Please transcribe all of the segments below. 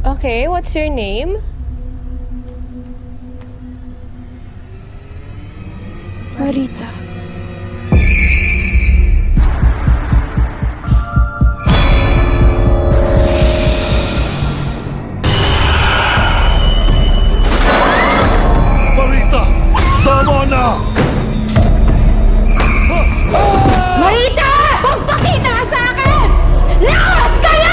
Okay, what's your name? Marita. Marita! Tama na! Marita! Magpakita ka sa akin! Lakas kayo!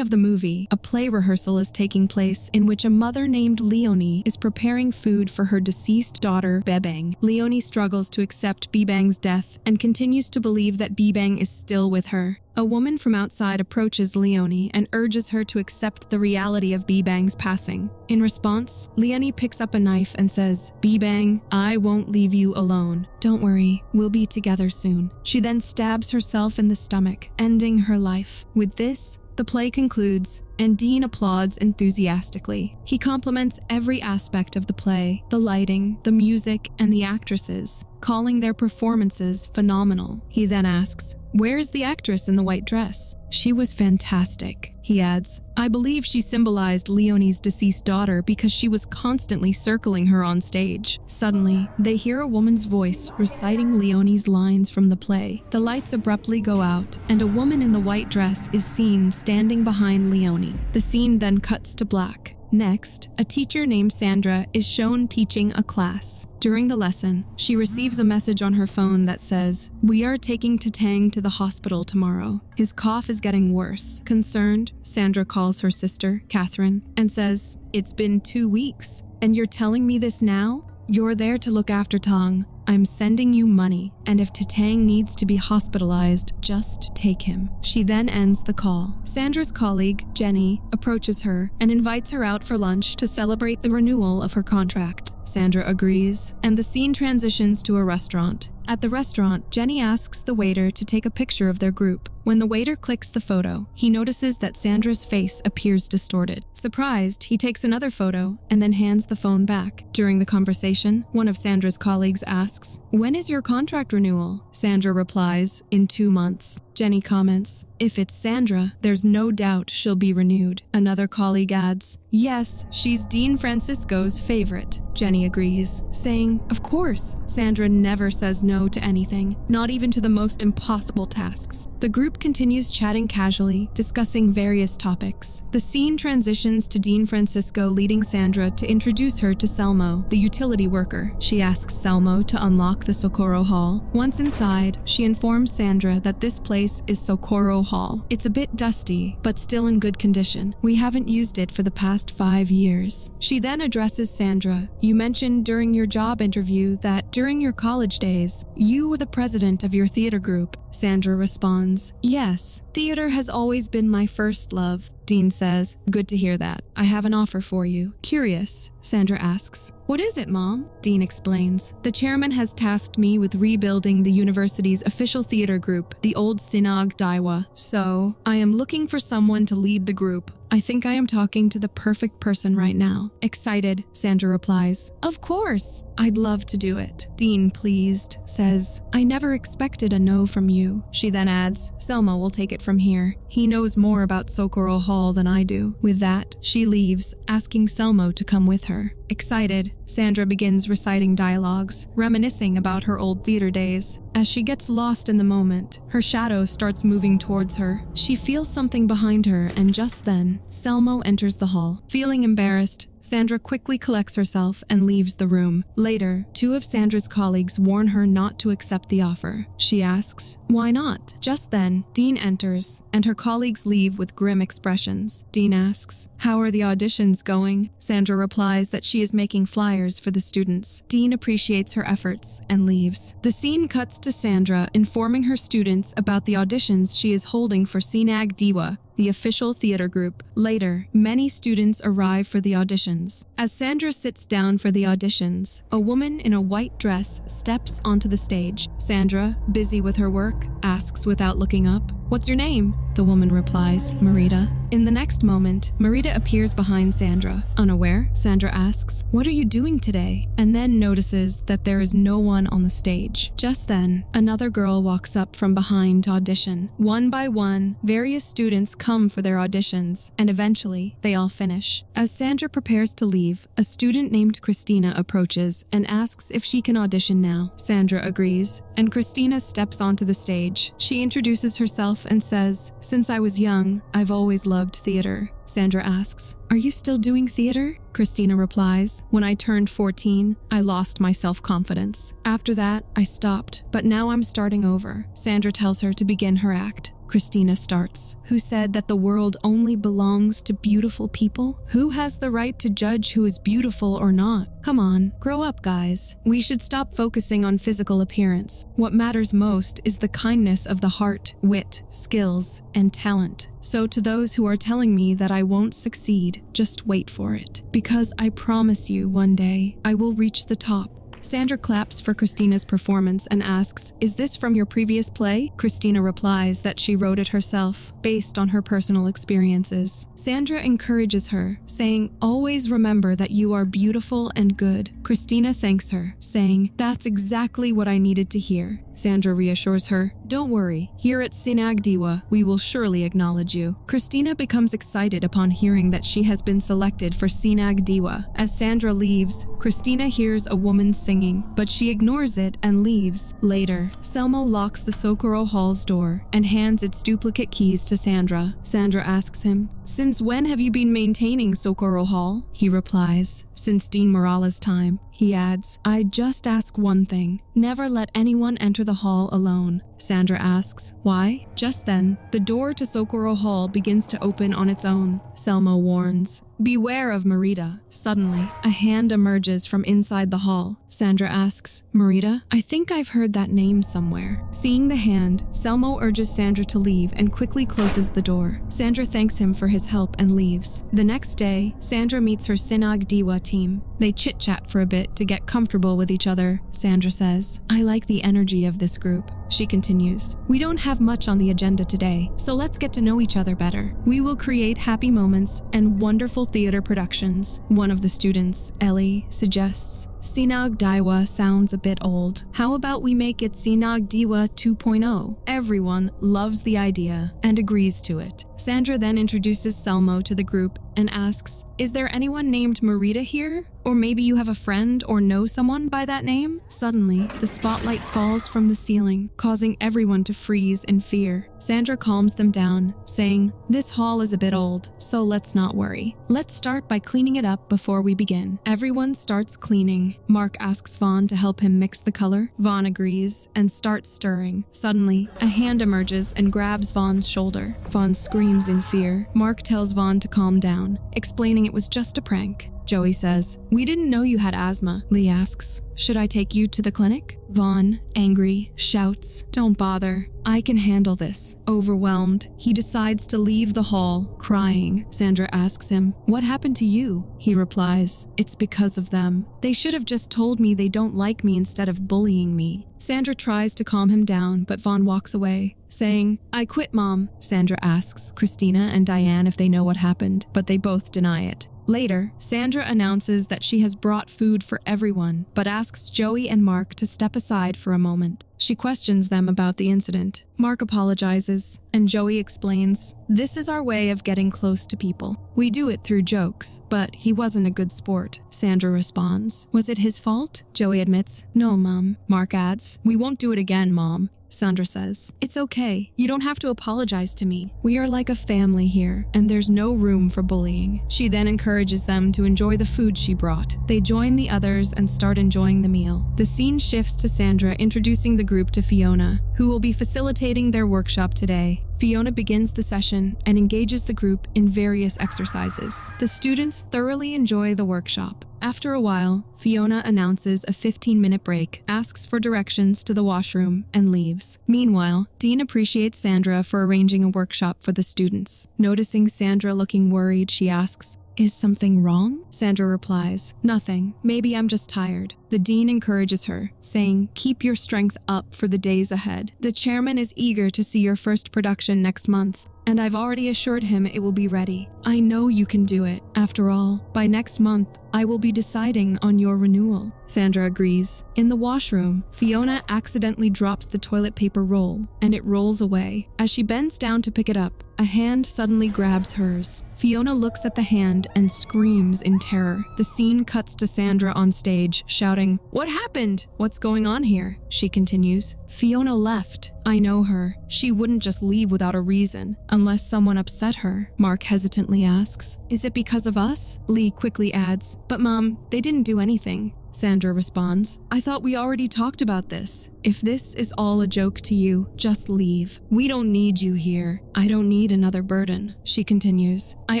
Of the movie, a play rehearsal is taking place in which a mother named Leonie is preparing food for her deceased daughter, Bebang. Leonie struggles to accept Bebang's death and continues to believe that Bebang is still with her. A woman from outside approaches Leonie and urges her to accept the reality of Bebang's passing. In response, Leonie picks up a knife and says, "Bebang, I won't leave you alone. Don't worry, we'll be together soon." She then stabs herself in the stomach, ending her life. With this, the play concludes, and Dean applauds enthusiastically. He compliments every aspect of the play, the lighting, the music, and the actresses, calling their performances phenomenal. He then asks, "Where's the actress in the white dress?" "She was fantastic," he adds. "I believe she symbolized Leonie's deceased daughter because she was constantly circling her on stage." Suddenly, they hear a woman's voice reciting Leonie's lines from the play. The lights abruptly go out, and a woman in the white dress is seen standing behind Leonie. The scene then cuts to black. Next, a teacher named Sandra is shown teaching a class. During the lesson, she receives a message on her phone that says, "We are taking Tatang to the hospital tomorrow. His cough is getting worse." Concerned, Sandra calls her sister, Catherine, and says, "It's been 2 weeks, and you're telling me this now? You're there to look after Tang. I'm sending you money, and if Tatang needs to be hospitalized, just take him." She then ends the call. Sandra's colleague, Jenny, approaches her and invites her out for lunch to celebrate the renewal of her contract. Sandra agrees, and the scene transitions to a restaurant. At the restaurant, Jenny asks the waiter to take a picture of their group. When the waiter clicks the photo, he notices that Sandra's face appears distorted. Surprised, he takes another photo and then hands the phone back. During the conversation, one of Sandra's colleagues asks, "When is your contract renewal?" Sandra replies, "In 2 months." Jenny comments, "If it's Sandra, there's no doubt she'll be renewed." Another colleague adds, "Yes, she's Dean Francisco's favorite." Jenny agrees, saying, "Of course." Sandra never says no to anything, not even to the most impossible tasks. The group continues chatting casually, discussing various topics. The scene transitions to Dean Francisco leading Sandra to introduce her to Selmo, the utility worker. She asks Selmo to unlock the Socorro Hall. Once inside, she informs Sandra that this place is Socorro Hall. It's a bit dusty, but still in good condition. "We haven't used it for the past 5 years. She then addresses Sandra. "You mentioned during your job interview that during your college days, you were the president of your theater group." Sandra responds, "Yes, theater has always been my first love." Dean says, "Good to hear that. I have an offer for you." Curious, Sandra asks, "What is it, Mom?" Dean explains, "The chairman has tasked me with rebuilding the university's official theater group, the old Sinag Diwa. So, I am looking for someone to lead the group. I think I am talking to the perfect person right now." Excited, Sandra replies, "Of course, I'd love to do it." Dean, pleased, says, "I never expected a no from you." She then adds, "Selma will take it from here. He knows more about Socorro Hall than I do." With that, she leaves, asking Selmo to come with her. Excited, Sandra begins reciting dialogues, reminiscing about her old theater days. As she gets lost in the moment, her shadow starts moving towards her. She feels something behind her, and just then, Selmo enters the hall. Feeling embarrassed, Sandra quickly collects herself and leaves the room. Later, 2 of Sandra's colleagues warn her not to accept the offer. She asks, "Why not?" Just then, Dean enters, and her colleagues leave with grim expressions. Dean asks, "How are the auditions going?" Sandra replies that she is making flyers for the students. Dean appreciates her efforts and leaves. The scene cuts to Sandra informing her students about the auditions she is holding for Sinag Diwa, the official theater group. Later, many students arrive for the auditions. As Sandra sits down for the auditions, a woman in a white dress steps onto the stage. Sandra, busy with her work, asks without looking up, "What's your name?" the woman replies, Marita. In the next moment, Marita appears behind Sandra. Unaware, Sandra asks, "What are you doing today?" and then notices that there is no one on the stage. Just then, another girl walks up from behind to audition. One by one, various students come for their auditions, and eventually, they all finish. As Sandra prepares to leave, a student named Christina approaches and asks if she can audition now. Sandra agrees, and Christina steps onto the stage. She introduces herself and says, "Since I was young, I've always loved theater." Sandra asks, "Are you still doing theater?" Christina replies, "When I turned 14, I lost my self-confidence. After that, I stopped, but now I'm starting over." Sandra tells her to begin her act. Christina starts. "Who said that the world only belongs to beautiful people? Who has the right to judge who is beautiful or not? Come on, grow up, guys. We should stop focusing on physical appearance. What matters most is the kindness of the heart, wit, skills, and talent. So to those who are telling me that I won't succeed, just wait for it. Because I promise you one day, I will reach the top." Sandra claps for Christina's performance and asks, "Is this from your previous play?" Christina replies that she wrote it herself, based on her personal experiences. Sandra encourages her, saying, "Always remember that you are beautiful and good." Christina thanks her, saying, "That's exactly what I needed to hear." Sandra reassures her, "Don't worry, here at Sinag Diwa, we will surely acknowledge you." Christina becomes excited upon hearing that she has been selected for Sinag Diwa. As Sandra leaves, Christina hears a woman singing, but she ignores it and leaves. Later, Selmo locks the Socorro Hall's door and hands its duplicate keys to Sandra. Sandra asks him, "Since when have you been maintaining Socorro Hall?" He replies, "Since Dean Morales' time." He adds, "I just ask one thing. Never let anyone enter the hall alone." Sandra asks, "Why?" Just then, the door to Socorro Hall begins to open on its own. Selmo warns, "Beware of Marita." Suddenly, a hand emerges from inside the hall. Sandra asks, "Marita? I think I've heard that name somewhere." Seeing the hand, Selmo urges Sandra to leave and quickly closes the door. Sandra thanks him for his help and leaves. The next day, Sandra meets her Sinag Diwa team. They chit-chat for a bit to get comfortable with each other. Sandra says, "I like the energy of this group." She continues, "We don't have much on the agenda today, so let's get to know each other better. We will create happy moments and wonderful theater productions." One of the students, Ellie, suggests, "Sinag Diwa sounds a bit old. How about we make it Sinag Diwa 2.0? Everyone loves the idea and agrees to it. Sandra then introduces Selmo to the group and asks, "Is there anyone named Marita here? Or maybe you have a friend or know someone by that name?" Suddenly, the spotlight falls from the ceiling, causing everyone to freeze in fear. Sandra calms them down, saying, "This hall is a bit old, so let's not worry. Let's start by cleaning it up before we begin." Everyone starts cleaning. Mark asks Vaughn to help him mix the color. Vaughn agrees and starts stirring. Suddenly, a hand emerges and grabs Vaughn's shoulder. Vaughn screams in fear. Mark tells Vaughn to calm down, explaining it was just a prank. Joey says, "We didn't know you had asthma." Lee asks, "Should I take you to the clinic?" Vaughn, angry, shouts, "Don't bother. I can handle this." Overwhelmed, he decides to leave the hall, crying. Sandra asks him, "What happened to you?" He replies, "It's because of them. They should have just told me they don't like me instead of bullying me." Sandra tries to calm him down, but Vaughn walks away, saying, "I quit, Mom." Sandra asks Christina and Diane if they know what happened, but they both deny it. Later, Sandra announces that she has brought food for everyone, but asks Joey and Mark to step aside for a moment. She questions them about the incident. Mark apologizes, and Joey explains, "This is our way of getting close to people. We do it through jokes, but he wasn't a good sport." Sandra responds, "Was it his fault?" Joey admits, "No, Mom." Mark adds, "We won't do it again, Mom." Sandra says, "It's okay. You don't have to apologize to me. We are like a family here, and there's no room for bullying." She then encourages them to enjoy the food she brought. They join the others and start enjoying the meal. The scene shifts to Sandra introducing the group to Fiona, who will be facilitating their workshop today. Fiona begins the session and engages the group in various exercises. The students thoroughly enjoy the workshop. After a while, Fiona announces a 15-minute break, asks for directions to the washroom, and leaves. Meanwhile, Dean appreciates Sandra for arranging a workshop for the students. Noticing Sandra looking worried, she asks, Is something wrong? Sandra replies, nothing. Maybe I'm just tired. The dean encourages her, saying, keep your strength up for the days ahead. The chairman is eager to see your first production next month, and I've already assured him it will be ready. I know you can do it. After all, by next month, I will be deciding on your renewal. Sandra agrees. In the washroom, Fiona accidentally drops the toilet paper roll, and it rolls away. As she bends down to pick it up, a hand suddenly grabs hers. Fiona looks at the hand and screams in terror. The scene cuts to Sandra on stage, shouting, "What happened? What's going on here?" She continues, "Fiona left. I know her. She wouldn't just leave without a reason, unless someone upset her." Mark hesitantly asks, "Is it because of us?" Lee quickly adds, "But Mom, they didn't do anything." Sandra responds, "I thought we already talked about this. If this is all a joke to you, just leave. We don't need you here. I don't need another burden." She continues, "I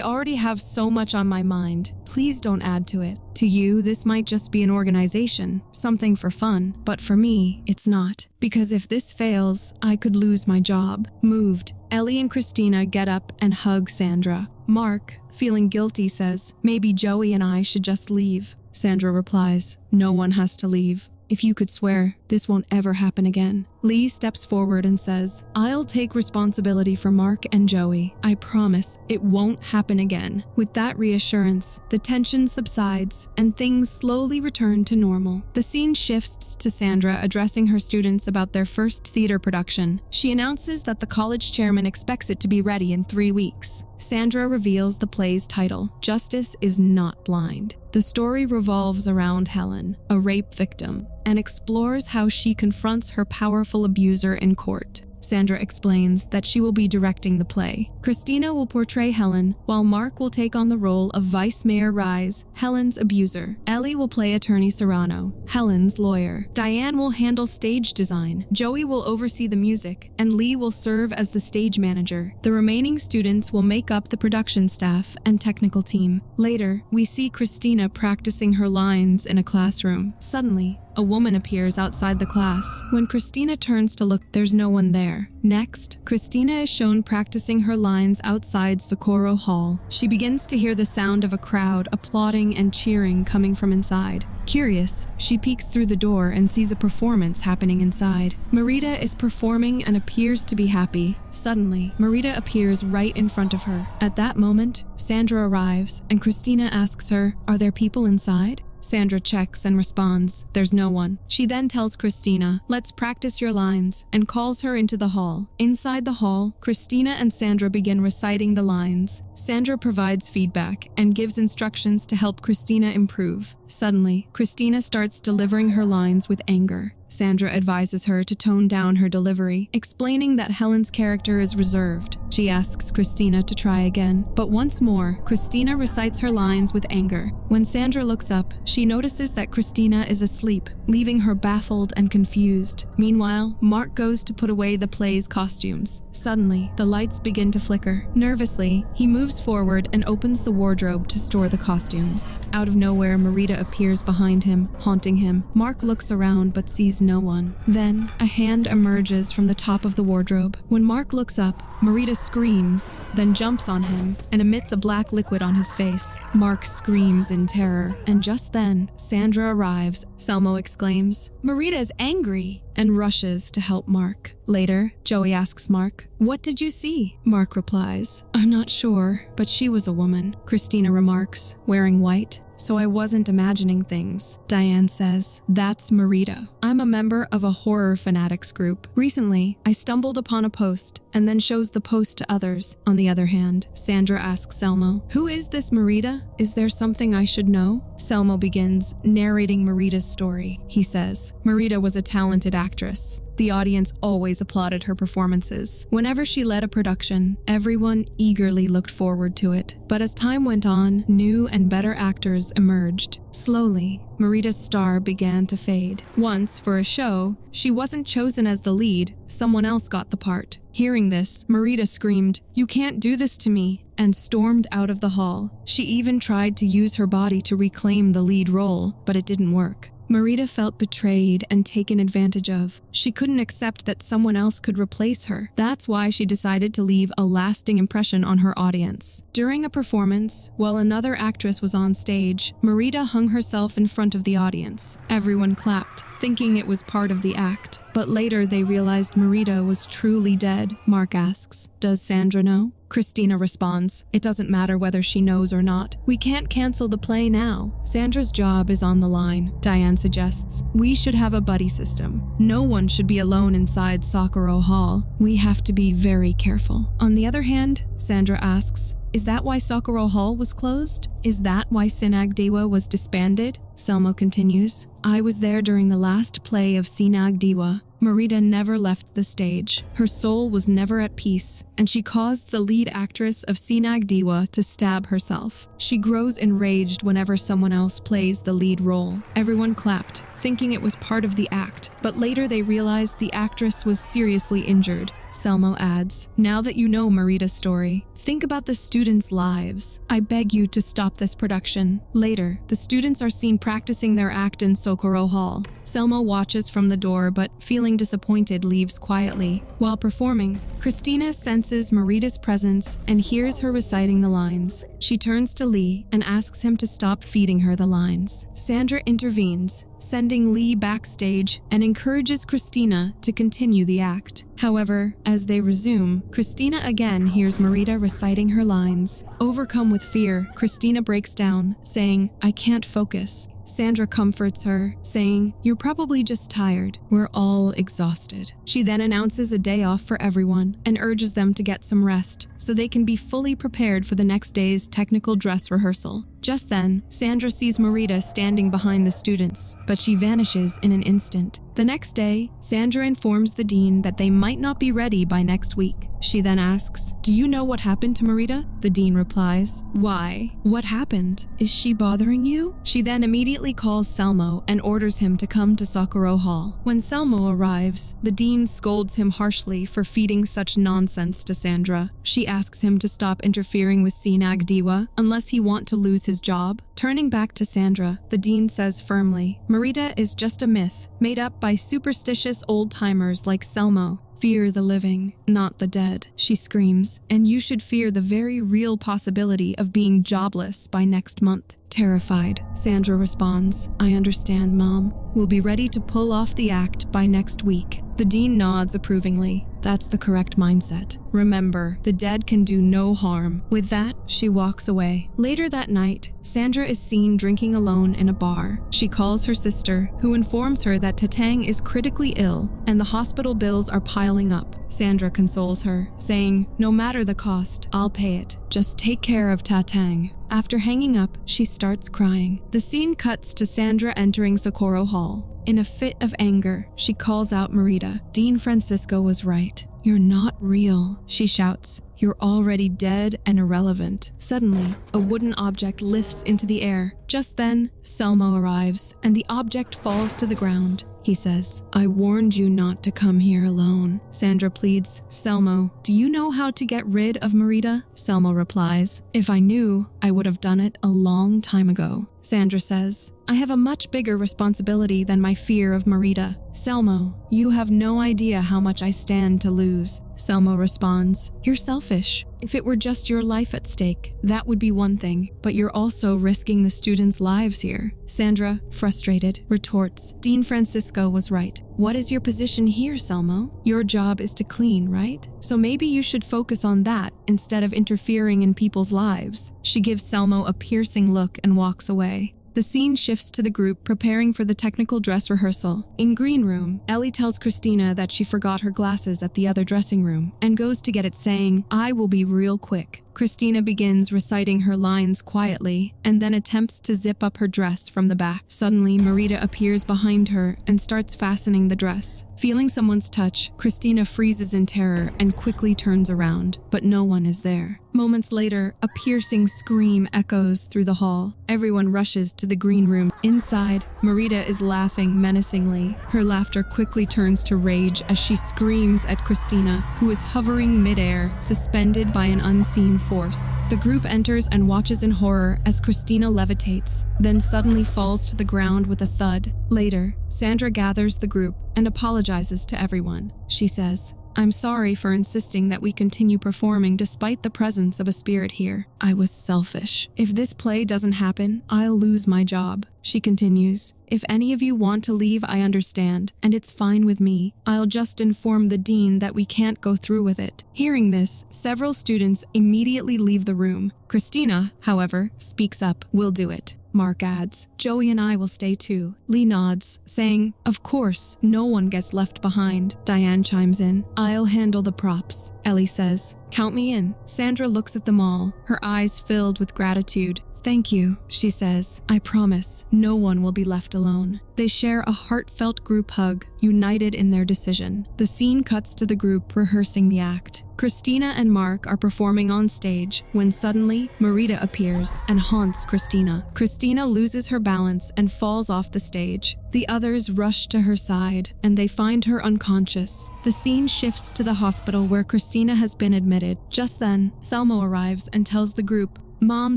already have so much on my mind. Please don't add to it. To you, this might just be an organization, something for fun. But for me, it's not. Because if this fails, I could lose my job." Moved, Ellie and Christina get up and hug Sandra. Mark, feeling guilty, says, "Maybe Joey and I should just leave." Sandra replies, "No one has to leave. If you could swear, this won't ever happen again." Lee steps forward and says, "I'll take responsibility for Mark and Joey. I promise it won't happen again." With that reassurance, the tension subsides and things slowly return to normal. The scene shifts to Sandra addressing her students about their first theater production. She announces that the college chairman expects it to be ready in 3 weeks. Sandra reveals the play's title, Justice is Not Blind. The story revolves around Helen, a rape victim, and explores how she confronts her powerful abuser in court. Sandra explains that she will be directing the play. Christina will portray Helen, while Mark will take on the role of Vice Mayor Rise, Helen's abuser. Ellie will play Attorney Serrano, Helen's lawyer. Diane will handle stage design. Joey will oversee the music, and Lee will serve as the stage manager. The remaining students will make up the production staff and technical team. Later, we see Christina practicing her lines in a classroom. Suddenly, a woman appears outside the class. When Christina turns to look, there's no one there. Next, Christina is shown practicing her lines outside Socorro Hall. She begins to hear the sound of a crowd applauding and cheering coming from inside. Curious, she peeks through the door and sees a performance happening inside. Marita is performing and appears to be happy. Suddenly, Marita appears right in front of her. At that moment, Sandra arrives, and Christina asks her, "Are there people inside?" Sandra checks and responds, "There's no one." She then tells Christina, "Let's practice your lines," and calls her into the hall. Inside the hall, Christina and Sandra begin reciting the lines. Sandra provides feedback and gives instructions to help Christina improve. Suddenly, Christina starts delivering her lines with anger. Sandra advises her to tone down her delivery, explaining that Helen's character is reserved. She asks Christina to try again, but once more, Christina recites her lines with anger. When Sandra looks up, she notices that Christina is asleep, leaving her baffled and confused. Meanwhile, Mark goes to put away the play's costumes. Suddenly, the lights begin to flicker. Nervously, he moves forward and opens the wardrobe to store the costumes. Out of nowhere, Marita appears behind him, haunting him. Mark looks around but sees no one. Then, a hand emerges from the top of the wardrobe. When Mark looks up, Marita screams, then jumps on him and emits a black liquid on his face. Mark screams in terror, and just then, Sandra arrives. Selmo exclaims, "Marita is angry!" and rushes to help Mark. Later, Joey asks Mark, "What did you see?" Mark replies, "I'm not sure, but she was a woman." Christina remarks, "Wearing white? So I wasn't imagining things." Diane says, "That's Marita. I'm a member of a horror fanatics group. Recently, I stumbled upon a post and then shows the post to others." On the other hand, Sandra asks Selmo, "Who is this Marita? Is there something I should know?" Selmo begins narrating Marita's story. He says, "Marita was a talented actress. The audience always applauded her performances. Whenever she led a production, everyone eagerly looked forward to it. But as time went on, new and better actors emerged. Slowly, Marita's star began to fade. Once, for a show, she wasn't chosen as the lead, someone else got the part. Hearing this, Marita screamed, "You can't do this to me," and stormed out of the hall. She even tried to use her body to reclaim the lead role, but it didn't work. Marita felt betrayed and taken advantage of. She couldn't accept that someone else could replace her. That's why she decided to leave a lasting impression on her audience. During a performance, while another actress was on stage, Marita hung herself in front of the audience. Everyone clapped, thinking it was part of the act. But later they realized Marita was truly dead. Mark asks, "Does Sandra know?" Christina responds, "It doesn't matter whether she knows or not. We can't cancel the play now. Sandra's job is on the line." Diane suggests, "We should have a buddy system. No one should be alone inside Socorro Hall. We have to be very careful." On the other hand, Sandra asks, "Is that why Socorro Hall was closed? Is that why Sinag Diwa was disbanded?" Selmo continues, "I was there during the last play of Sinag Diwa. Marita never left the stage. Her soul was never at peace, and she caused the lead actress of Sinag Diwa to stab herself. She grows enraged whenever someone else plays the lead role." Everyone clapped, thinking it was part of the act, but later they realized the actress was seriously injured. Selmo adds, "Now that you know Marita's story, think about the students' lives. I beg you to stop this production." Later, the students are seen practicing their act in Socorro Hall. Selmo watches from the door but, feeling disappointed, leaves quietly. While performing, Christina senses Marita's presence and hears her reciting the lines. She turns to Lee and asks him to stop feeding her the lines. Sandra intervenes, sending Lee backstage and encourages Christina to continue the act. However, as they resume, Christina again hears Marita reciting her lines. Overcome with fear, Christina breaks down, saying, "I can't focus." Sandra comforts her, saying, "You're probably just tired. We're all exhausted." She then announces a day off for everyone and urges them to get some rest so they can be fully prepared for the next day's technical dress rehearsal. Just then, Sandra sees Marita standing behind the students, but she vanishes in an instant. The next day, Sandra informs the dean that they might not be ready by next week. She then asks, "Do you know what happened to Marita?" The dean replies, "Why? What happened? Is she bothering you?" She then immediately calls Selmo and orders him to come to Socorro Hall. When Selmo arrives, the dean scolds him harshly for feeding such nonsense to Sandra. She asks him to stop interfering with Sinag Diwa unless he wants to lose his job. Turning back to Sandra, the dean says firmly, "Marita is just a myth, made up by superstitious old-timers like Selmo. Fear the living, not the dead," she screams, "and you should fear the very real possibility of being jobless by next month." Terrified, Sandra responds, "I understand, Mom. We'll be ready to pull off the act by next week." The dean nods approvingly. That's the correct mindset. Remember, the dead can do no harm. With that, she walks away. Later that night, Sandra is seen drinking alone in a bar. She calls her sister, who informs her that Tatang is critically ill and the hospital bills are piling up. Sandra consoles her, saying, "No matter the cost, I'll pay it. Just take care of Tatang." After hanging up, she starts crying. The scene cuts to Sandra entering Socorro Hall. In a fit of anger, she calls out Marita. "Dean Francisco was right. You're not real," she shouts. "You're already dead and irrelevant." Suddenly, a wooden object lifts into the air. Just then, Selmo arrives, and the object falls to the ground. He says, "I warned you not to come here alone." Sandra pleads, "Selmo, do you know how to get rid of Marita?" Selmo replies, "If I knew, I would have done it a long time ago." Sandra says, "I have a much bigger responsibility than my fear of Marita." "Selmo, you have no idea how much I stand to lose." Selmo responds, "You're selfish. If it were just your life at stake, that would be one thing, but you're also risking the students' lives here." Sandra, frustrated, retorts, "Dean Francisco was right. What is your position here, Selmo? Your job is to clean, right? So maybe you should focus on that instead of interfering in people's lives." She gives Selmo a piercing look and walks away. The scene shifts to the group preparing for the technical dress rehearsal. In green room, Ellie tells Christina that she forgot her glasses at the other dressing room and goes to get it, saying, "I will be real quick." Christina begins reciting her lines quietly and then attempts to zip up her dress from the back. Suddenly, Marita appears behind her and starts fastening the dress. Feeling someone's touch, Christina freezes in terror and quickly turns around, but no one is there. Moments later, a piercing scream echoes through the hall. Everyone rushes to the green room. Inside, Marita is laughing menacingly. Her laughter quickly turns to rage as she screams at Christina, who is hovering midair, suspended by an unseen force. The group enters and watches in horror as Christina levitates, then suddenly falls to the ground with a thud. Later, Sandra gathers the group and apologizes to everyone. She says, "I'm sorry for insisting that we continue performing despite the presence of a spirit here. I was selfish. If this play doesn't happen, I'll lose my job." She continues, "If any of you want to leave, I understand, and it's fine with me. I'll just inform the dean that we can't go through with it." Hearing this, several students immediately leave the room. Christina, however, speaks up. "We'll do it." Mark adds, "Joey and I will stay too." Lee nods, saying, "Of course, no one gets left behind." Diane chimes in, "I'll handle the props." Ellie says, "Count me in." Sandra looks at them all, her eyes filled with gratitude. "Thank you," she says. "I promise, no one will be left alone." They share a heartfelt group hug, united in their decision. The scene cuts to the group rehearsing the act. Christina and Mark are performing on stage when suddenly Marita appears and haunts Christina. Christina loses her balance and falls off the stage. The others rush to her side and they find her unconscious. The scene shifts to the hospital where Christina has been admitted. Just then, Selmo arrives and tells the group, "Mom,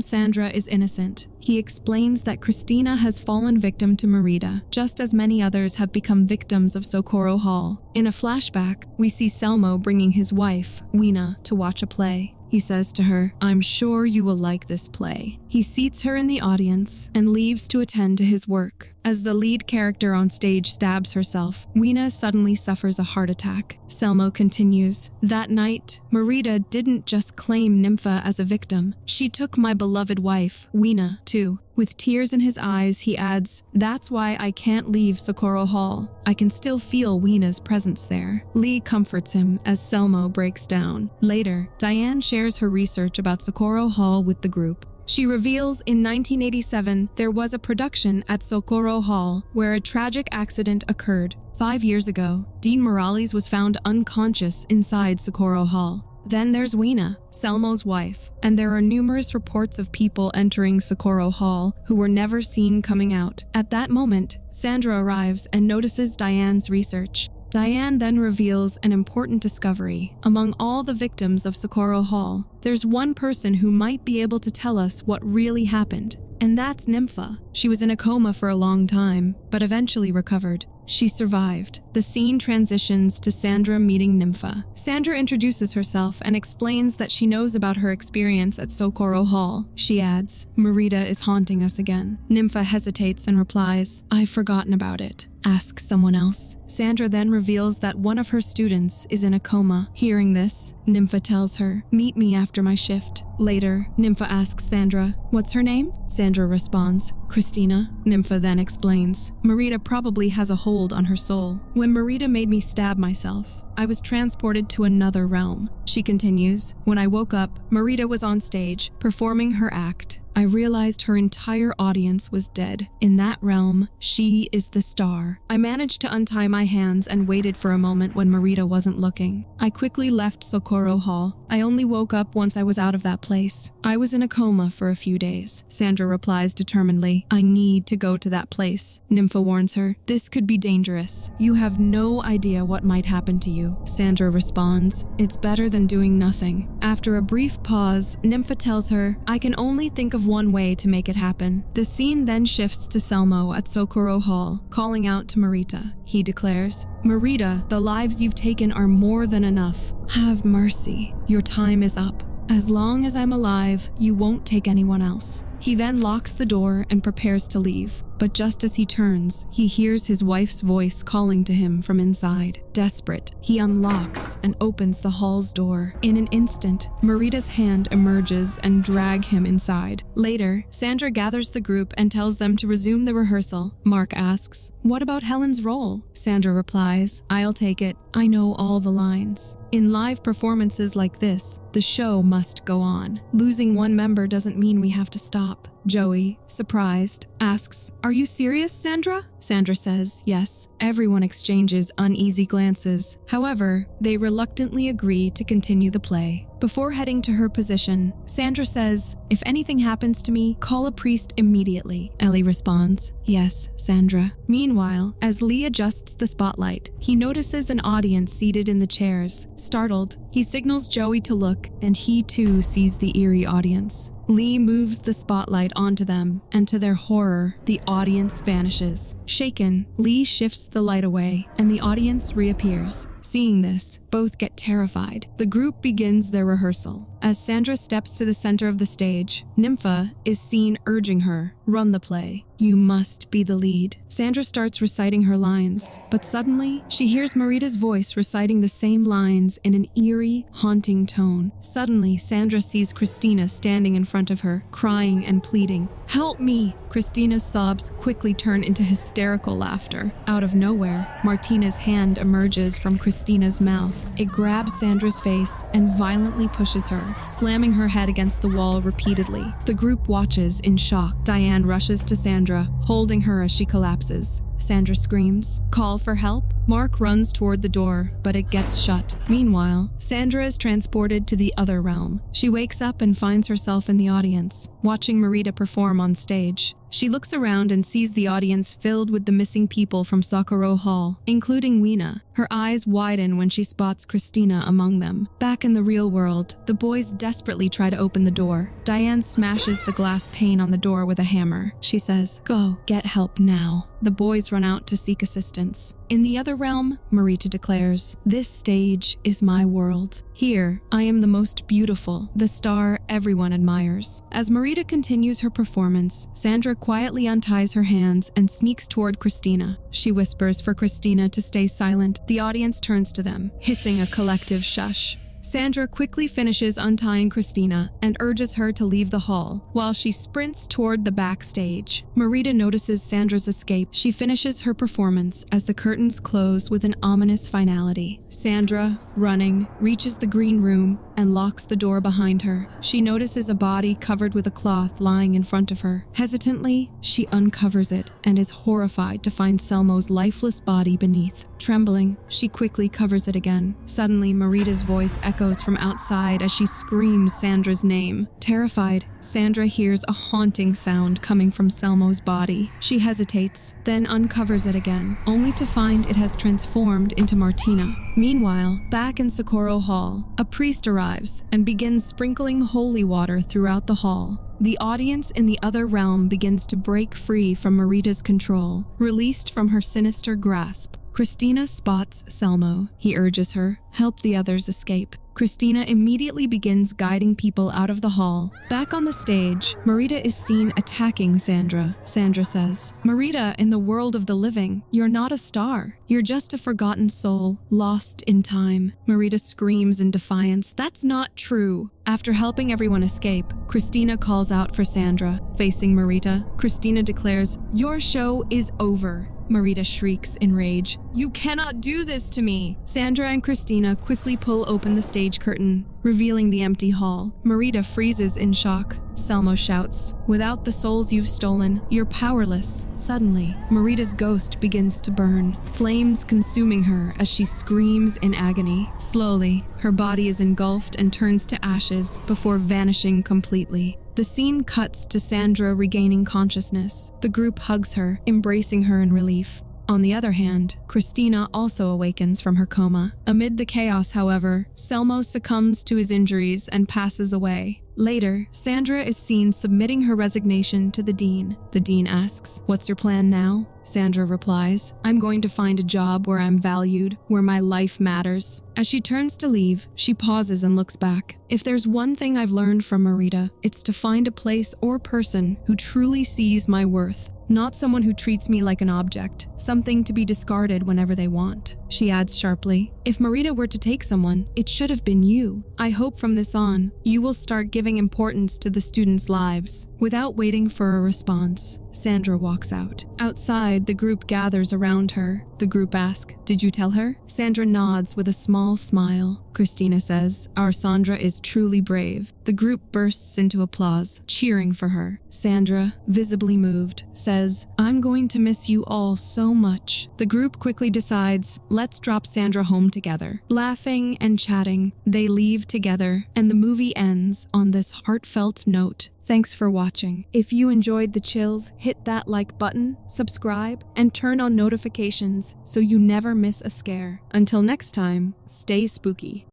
Sandra is innocent." He explains that Christina has fallen victim to Marita, just as many others have become victims of Socorro Hall. In a flashback, we see Selmo bringing his wife, Weena, to watch a play. He says to her, "I'm sure you will like this play." He seats her in the audience and leaves to attend to his work. As the lead character on stage stabs herself, Weena suddenly suffers a heart attack. Selmo continues, "That night, Marita didn't just claim Nympha as a victim. She took my beloved wife, Weena, too." With tears in his eyes, he adds, "That's why I can't leave Socorro Hall. I can still feel Weena's presence there." Lee comforts him as Selmo breaks down. Later, Diane shares her research about Socorro Hall with the group. She reveals in 1987 there was a production at Socorro Hall where a tragic accident occurred. 5 years ago, Dean Morales was found unconscious inside Socorro Hall. Then there's Weena, Selmo's wife, and there are numerous reports of people entering Socorro Hall who were never seen coming out. At that moment, Sandra arrives and notices Diane's research. Diane then reveals an important discovery. Among all the victims of Socorro Hall, there's one person who might be able to tell us what really happened, and that's Nympha. She was in a coma for a long time, but eventually recovered. She survived. The scene transitions to Sandra meeting Nympha. Sandra introduces herself and explains that she knows about her experience at Socorro Hall. She adds, "Marita is haunting us again." Nympha hesitates and replies, "I've forgotten about it. Ask someone else." Sandra then reveals that one of her students is in a coma. Hearing this, Nympha tells her, "Meet me after my shift." Later, Nympha asks Sandra, "What's her name?" Sandra responds, "Christina." Nympha then explains, "Marita probably has a hold on her soul. When Marita made me stab myself, I was transported to another realm." She continues, "When I woke up, Marita was on stage, performing her act. I realized her entire audience was dead. In that realm, she is the star. I managed to untie my hands and waited for a moment when Marita wasn't looking. I quickly left Socorro Hall. I only woke up once I was out of that place. I was in a coma for a few days." Sandra replies determinedly, "I need to go to that place." Nympha warns her, "This could be dangerous. You have no idea what might happen to you." Sandra responds, "It's better than doing nothing." After a brief pause, Nympha tells her, "I can only think of one way to make it happen." The scene then shifts to Selmo at Socorro Hall, calling out to Marita. He declares, "Marita, the lives you've taken are more than enough. Have mercy. Your time is up. As long as I'm alive, you won't take anyone else." He then locks the door and prepares to leave. But just as he turns, he hears his wife's voice calling to him from inside. Desperate, he unlocks and opens the hall's door. In an instant, Marita's hand emerges and drags him inside. Later, Sandra gathers the group and tells them to resume the rehearsal. Mark asks, "What about Helen's role?" Sandra replies, "I'll take it. I know all the lines." In live performances like this, the show must go on. Losing one member doesn't mean we have to stop. Joey, surprised, asks, "Are you serious, Sandra?" Sandra says, "Yes." Everyone exchanges uneasy glances. However, they reluctantly agree to continue the play. Before heading to her position, Sandra says, "If anything happens to me, call a priest immediately." Ellie responds, "Yes, Sandra." Meanwhile, as Lee adjusts the spotlight, he notices an audience seated in the chairs. Startled, he signals Joey to look, and he too sees the eerie audience. Lee moves the spotlight onto them, and to their horror, the audience vanishes. Shaken, Lee shifts the light away, and the audience reappears. Seeing this, both get terrified. The group begins their rehearsal. As Sandra steps to the center of the stage, Nympha is seen urging her, "Run the play. You must be the lead." Sandra starts reciting her lines, but suddenly, she hears Marita's voice reciting the same lines in an eerie, haunting tone. Suddenly, Sandra sees Christina standing in front of her, crying and pleading, "Help me!" Christina's sobs quickly turn into hysterical laughter. Out of nowhere, Martina's hand emerges from Christina's mouth. It grabs Sandra's face and violently pushes her, slamming her head against the wall repeatedly. The group watches in shock. Diane rushes to Sandra, holding her as she collapses. Sandra screams, "Call for help?" Mark runs toward the door, but it gets shut. Meanwhile, Sandra is transported to the other realm. She wakes up and finds herself in the audience, watching Marita perform on stage. She looks around and sees the audience filled with the missing people from Socorro Hall, including Weena. Her eyes widen when she spots Christina among them. Back in the real world, the boys desperately try to open the door. Diane smashes the glass pane on the door with a hammer. She says, "Go, get help now." The boys run out to seek assistance. In the other realm, Marita declares, "This stage is my world. Here, I am the most beautiful, the star everyone admires." As Marita continues her performance, Sandra quietly unties her hands and sneaks toward Christina. She whispers for Christina to stay silent. The audience turns to them, hissing a collective shush. Sandra quickly finishes untying Christina and urges her to leave the hall, while she sprints toward the backstage. Marita notices Sandra's escape. She finishes her performance as the curtains close with an ominous finality. Sandra, running, reaches the green room and locks the door behind her. She notices a body covered with a cloth lying in front of her. Hesitantly, she uncovers it and is horrified to find Selmo's lifeless body beneath. Trembling, she quickly covers it again. Suddenly, Marita's voice echoes from outside as she screams Sandra's name. Terrified, Sandra hears a haunting sound coming from Selmo's body. She hesitates, then uncovers it again, only to find it has transformed into Martina. Meanwhile, back in Socorro Hall, a priest arrives and begins sprinkling holy water throughout the hall. The audience in the other realm begins to break free from Marita's control, released from her sinister grasp. Christina spots Selmo. He urges her, "Help the others escape." Christina immediately begins guiding people out of the hall. Back on the stage, Marita is seen attacking Sandra. Sandra says, "Marita, in the world of the living, you're not a star. You're just a forgotten soul, lost in time." Marita screams in defiance, "That's not true." After helping everyone escape, Christina calls out for Sandra. Facing Marita, Christina declares, "Your show is over." Marita shrieks in rage, "You cannot do this to me!" Sandra and Christina quickly pull open the stage curtain, revealing the empty hall. Marita freezes in shock. Selmo shouts, "Without the souls you've stolen, you're powerless." Suddenly, Marita's ghost begins to burn, flames consuming her as she screams in agony. Slowly, her body is engulfed and turns to ashes before vanishing completely. The scene cuts to Sandra regaining consciousness. The group hugs her, embracing her in relief. On the other hand, Christina also awakens from her coma. Amid the chaos, however, Selmo succumbs to his injuries and passes away. Later, Sandra is seen submitting her resignation to the dean. The dean asks, "What's your plan now?" Sandra replies, "I'm going to find a job where I'm valued, where my life matters." As she turns to leave, she pauses and looks back. If there's one thing I've learned from Marita, it's to find a place or person who truly sees my worth, not someone who treats me like an object, something to be discarded whenever they want. she adds sharply. If Marita were to take someone, it should have been you. I hope from this on, you will start giving importance to the students' lives. Without waiting for a response, Sandra walks out. Outside, the group gathers around her. The group asks, "Did you tell her?" Sandra nods with a small smile. Christina says, "Our Sandra is truly brave." The group bursts into applause, cheering for her. Sandra, visibly moved, says, "I'm going to miss you all so much." The group quickly decides, let's drop Sandra home together. Laughing and chatting, they leave together, and the movie ends on this heartfelt note. Thanks for watching. If you enjoyed the chills, hit that like button, subscribe, and turn on notifications so you never miss a scare. Until next time, stay spooky.